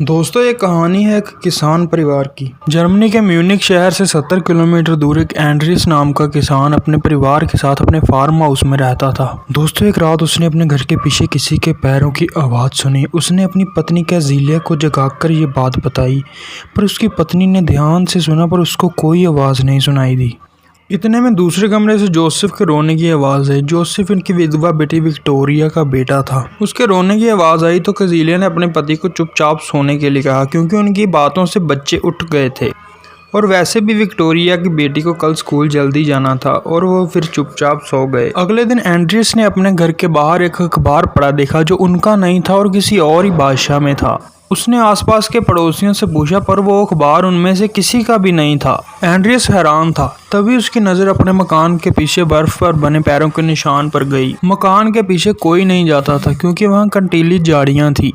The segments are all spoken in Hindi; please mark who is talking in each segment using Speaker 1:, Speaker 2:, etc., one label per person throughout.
Speaker 1: दोस्तों ये कहानी है एक किसान परिवार की। जर्मनी के म्यूनिख शहर से 70 किलोमीटर दूर एक एंड्रियस नाम का किसान अपने परिवार के साथ अपने फार्म हाउस में रहता था। दोस्तों एक रात उसने अपने घर के पीछे किसी के पैरों की आवाज़ सुनी। उसने अपनी पत्नी कैज़िलिया को जगाकर ये बात बताई, पर उसकी पत्नी ने ध्यान से सुना पर उसको कोई आवाज़ नहीं सुनाई दी। इतने में दूसरे कमरे से जोसेफ के रोने की आवाज़ आई। जोसेफ इनकी विधवा बेटी विक्टोरिया का बेटा था। उसके रोने की आवाज़ आई तो कैज़िलिया ने अपने पति को चुपचाप सोने के लिए कहा, क्योंकि उनकी बातों से बच्चे उठ गए थे और वैसे भी विक्टोरिया की बेटी को कल स्कूल जल्दी जाना था और वो फिर चुपचाप सो गए। अगले दिन एंड्रियस ने अपने घर के बाहर एक अखबार पढ़ा देखा जो उनका नहीं था और किसी और ही भाषा में था। उसने आसपास के पड़ोसियों से पूछा पर वो अखबार उनमें से किसी का भी नहीं था। एंड्रियस हैरान था। तभी उसकी नज़र अपने मकान के पीछे बर्फ पर बने पैरों के निशान पर गई। मकान के पीछे कोई नहीं जाता था क्योंकि वहाँ कंटीली झाड़ियाँ थी।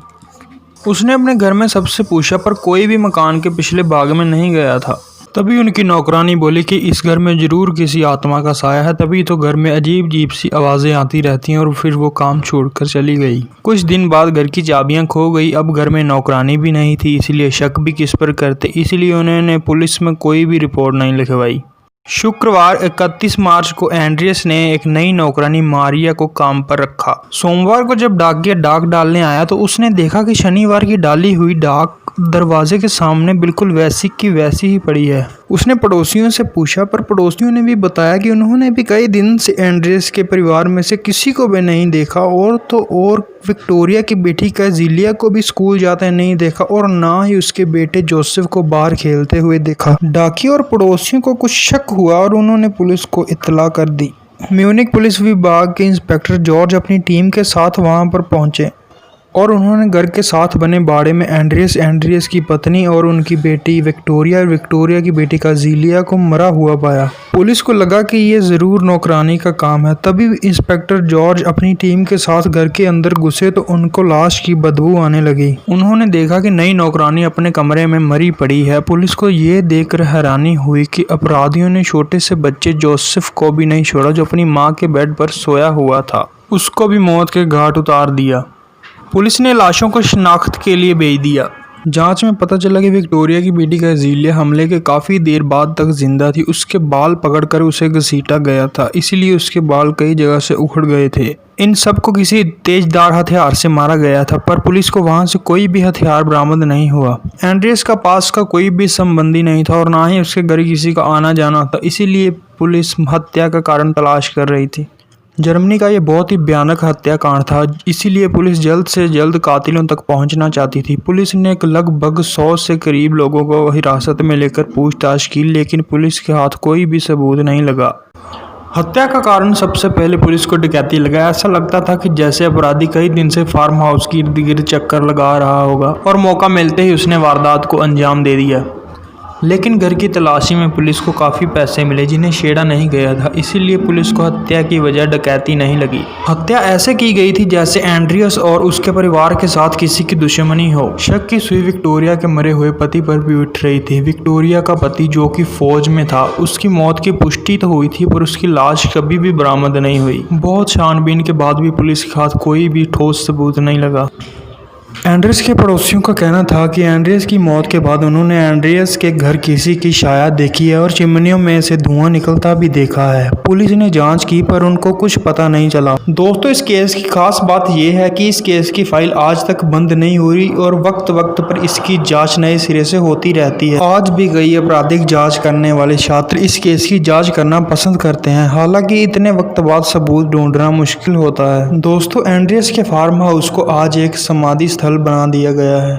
Speaker 1: उसने अपने घर में सबसे पूछा पर कोई भी मकान के पिछले भाग में नहीं गया था। तभी उनकी नौकरानी बोली कि इस घर में जरूर किसी आत्मा का साया है, तभी तो घर में अजीब अजीब सी आवाज़ें आती रहती हैं। और फिर वो काम छोड़कर चली गई। कुछ दिन बाद घर की चाबियां खो गई। अब घर में नौकरानी भी नहीं थी, इसलिए शक भी किस पर करते, इसलिए उन्होंने पुलिस में कोई भी रिपोर्ट नहीं लिखवाई। शुक्रवार 31 मार्च को एंड्रियस ने एक नई नौकरानी मारिया को काम पर रखा। सोमवार को जब डाकिया डाक डालने आया तो उसने देखा कि शनिवार की डाली हुई डाक दरवाजे के सामने बिल्कुल वैसी की वैसी ही पड़ी है। उसने पड़ोसियों से पूछा पर पड़ोसियों ने भी बताया कि उन्होंने भी कई दिन से एंड्रियस के परिवार में से किसी को भी नहीं देखा और विक्टोरिया की बेटी कैज़िलिया को भी स्कूल जाते नहीं देखा और ना ही उसके बेटे जोसेफ को बाहर खेलते हुए देखा। डाकिया और पड़ोसियों को कुछ शक हुआ और उन्होंने पुलिस को इत्तला कर दी। म्यूनिख पुलिस विभाग के इंस्पेक्टर जॉर्ज अपनी टीम के साथ वहां पर पहुंचे और उन्होंने घर के साथ बने बाड़े में एंड्रियस की पत्नी और उनकी बेटी विक्टोरिया की बेटी कैज़िलिया को मरा हुआ पाया। पुलिस को लगा कि ये ज़रूर नौकरानी का काम है। तभी इंस्पेक्टर जॉर्ज अपनी टीम के साथ घर के अंदर घुसे तो उनको लाश की बदबू आने लगी। उन्होंने देखा कि नई नौकरानी अपने कमरे में मरी पड़ी है। पुलिस को ये देखकर हैरानी हुई कि अपराधियों ने छोटे से बच्चे जोसेफ को भी नहीं छोड़ा, जो अपनी माँ के बेड पर सोया हुआ था। उसको भी मौत के घाट उतार दिया। पुलिस ने लाशों को शिनाख्त के लिए भेज दिया। जांच में पता चला कि विक्टोरिया की बेटी कैज़िलिया हमले के काफ़ी देर बाद तक जिंदा थी। उसके बाल पकड़कर उसे घसीटा गया था, इसीलिए उसके बाल कई जगह से उखड़ गए थे। इन सब को किसी तेजदार हथियार से मारा गया था, पर पुलिस को वहां से कोई भी हथियार बरामद नहीं हुआ। एंड्रियस का पास का कोई भी संबंधी नहीं था और ना ही उसके घर किसी का आना जाना था, इसीलिए पुलिस हत्या का कारण तलाश कर रही थी। जर्मनी का ये बहुत ही भयानक हत्याकांड था, इसीलिए पुलिस जल्द से जल्द कातिलों तक पहुंचना चाहती थी। पुलिस ने लगभग 100 से करीब लोगों को हिरासत में लेकर पूछताछ की, लेकिन पुलिस के हाथ कोई भी सबूत नहीं लगा। हत्या का कारण सबसे पहले पुलिस को डकैती लगा। ऐसा लगता था कि जैसे अपराधी कई दिन से फार्म हाउस की इर्द गिर्द चक्कर लगा रहा होगा और मौका मिलते ही उसने वारदात को अंजाम दे दिया। लेकिन घर की तलाशी में पुलिस को काफ़ी पैसे मिले जिन्हें छेड़ा नहीं गया था, इसीलिए पुलिस को हत्या की वजह डकैती नहीं लगी। हत्या ऐसे की गई थी जैसे एंड्रियस और उसके परिवार के साथ किसी की दुश्मनी हो। शक की सुई विक्टोरिया के मरे हुए पति पर भी उठ रही थी। विक्टोरिया का पति जो कि फौज में था, उसकी मौत की पुष्टि तो हुई थी पर उसकी लाश कभी भी बरामद नहीं हुई। बहुत छानबीन के बाद भी पुलिस के हाथ कोई भी ठोस सबूत नहीं लगा। एंड्रियस के पड़ोसियों का कहना था कि एंड्रियस की मौत के बाद उन्होंने एंड्रियस के घर किसी की शाया देखी है और चिमनियों में से धुआं निकलता भी देखा है। पुलिस ने जांच की पर उनको कुछ पता नहीं चला। दोस्तों इस केस की खास बात यह है कि इस केस की फाइल आज तक बंद नहीं हुई और वक्त वक्त पर इसकी जांच नए सिरे से होती रहती है। आज भी कई आपराधिक जांच करने वाले छात्र इस केस की जाँच करना पसंद करते हैं, हालांकि इतने वक्त बाद सबूत ढूंढना मुश्किल होता है। दोस्तों एंड्रियस के फार्म हाउस को आज एक समाधि स्थल बना दिया गया है।